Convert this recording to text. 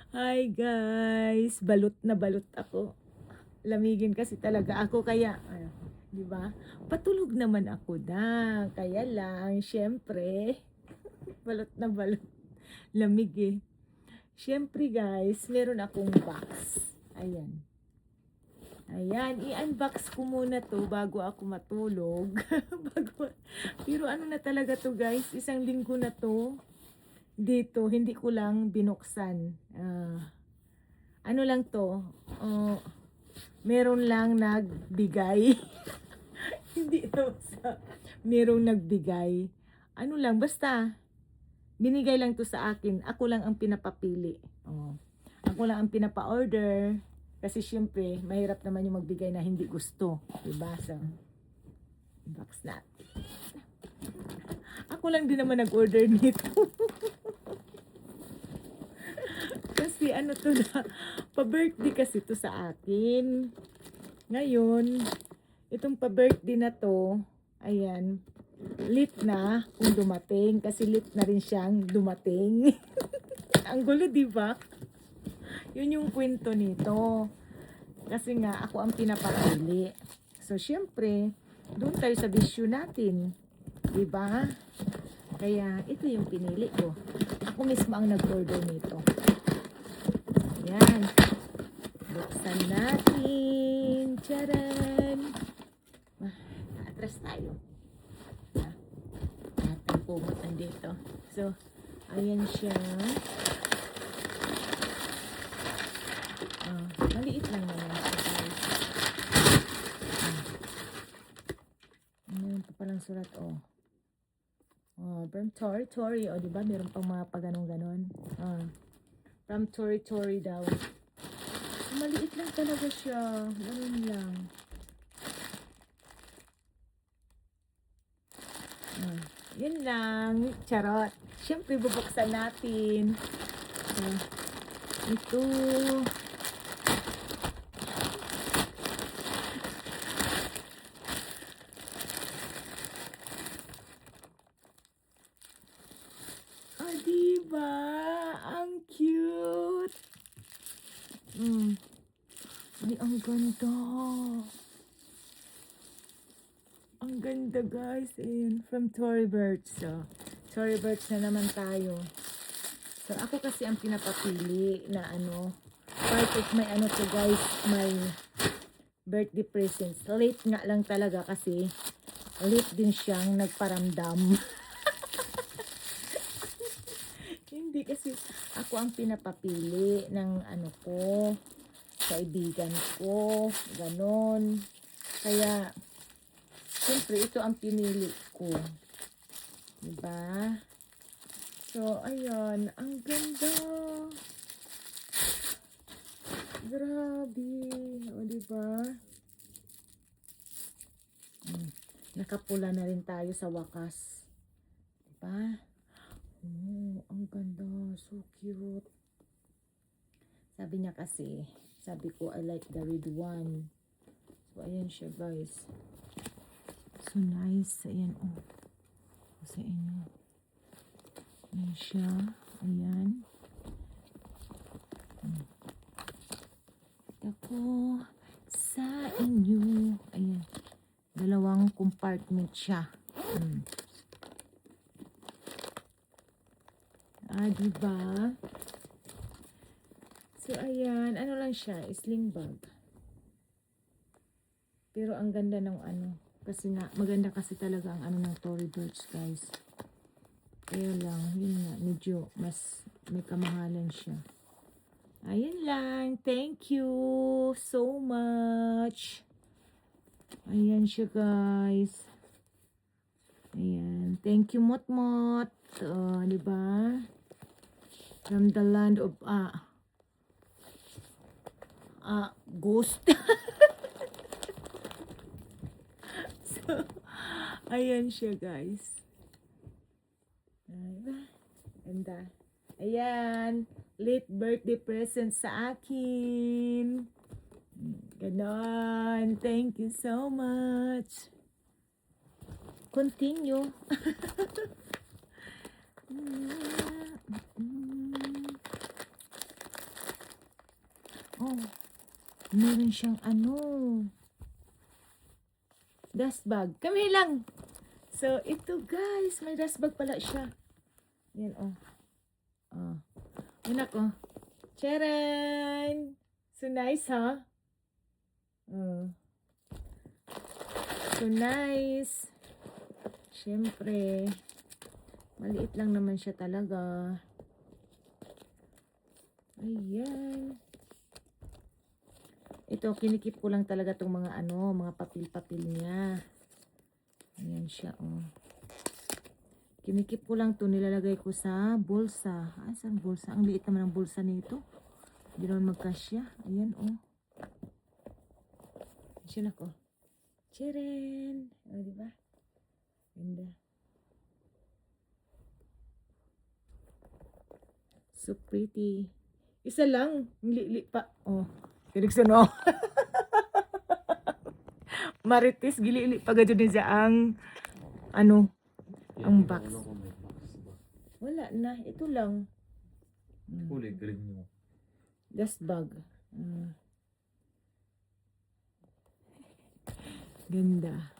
Hi guys, balot na balot ako. Lamigin kasi talaga ako kaya, di ba? Patulog naman ako na. Kaya lang, syempre, balot na balot. Lamig eh. Syempre guys, meron akong box. Ayan. Ayan, i-unbox ko muna to bago ako matulog. Pero ano na talaga to guys, isang linggo na to. Dito, hindi ko lang binuksan. Ano lang to, meron lang nagbigay. Hindi to sa merong nagbigay. Ano lang, basta binigay lang to sa akin. Ako lang ang pinapapili. Ako lang ang pinapa-order. Kasi syempre, mahirap naman yung magbigay na hindi gusto. Diba? So, box natin. Ako lang din naman nag-order nito. Kasi ano to na, pa-birthday kasi to sa akin. Ngayon, itong pa-birthday na to, ayan, late na kung dumating. Kasi late na rin siyang dumating. Ang gulo, diba? Yun yung kwento nito. Kasi nga, ako ang pinapapili. So, syempre, doon tayo sa bisyo natin. Diba? Kaya, ito yung pinili ko. Ako mismo ang nag-order nito. Ayan. Buksan natin. Charan! Atras tayo. At ang pumot nandito. So, ayan siya. Maliit lang naman siya guys. Meron pa palang sulat from Tori. Diba? Meron pang mga paganon-ganon. From Tori daw. Maliit lang talaga siya. Ganun lang. Yun lang. Charot. Siyempre, bubuksan natin. Ito. Diba? Ang cute. Ay, ang ganda. Ang ganda guys. Ayan, from Tory Burch. So, Tory Burch na naman tayo. So, ako kasi ang pinapapili na perfect may to guys, may birthday presents. Late nga lang talaga kasi late din siyang nagparamdam. Hindi kasi ako ang pinapapili ng ko, kaibigan ko, ganon. Kaya, siyempre, ito ang pinili ko. Diba? So, ayan. Ang ganda. Grabe. Diba? Nakapula na rin tayo sa wakas. Diba? Ang ganda. So cute. Sabi niya kasi, sabi ko, I like the red one. So, ayan siya, guys. So, nice. Ayan, sa inyo. Ayan siya. Ayan. Ako sa inyo. Ayan. Dalawang compartment siya. Diba? So, ayan. Ano lang siya? Sling bag. Pero, ang ganda ng kasi nga, maganda kasi talaga ang ng Tory Burch, guys. Kaya lang, yun nga, medyo mas may kamahalan siya. Ayan lang. Thank you so much. Ayan siya, guys. Ayan. Thank you, Mot-Mot. Diba? From the land of, ghost. So, ayan siya, guys. Ganda. Ayan. Late birthday present sa akin. Ganon. Thank you so much. Continue. Oh, meron siyang ano, dust bag. Kami lang. So, ito guys, may dust bag pala siya. Yan, oh. Oh. Yan ako. Charan! So nice, ha? Oh. So nice. Siyempre, maliit lang naman siya talaga. Ayan. Ito, kinikip ko lang talaga itong mga ano, mga papel-papel niya. Ayan siya, oh. Kinikip ko lang to, nilalagay ko sa bulsa. Ay, saan bulsa? Ang liit naman ang bulsa nito. Hindi naman magkasya. Ayan, oh. Ayan ako. Chiren! O, diba? Ganda. So pretty. Isa lang. Li pa. Oh. Kirikson, oh. Marites, gili-li pa gadyo din sa ang ano, ang box. Wala na. Ito lang. Kulay green mo. Dust bag. Ganda.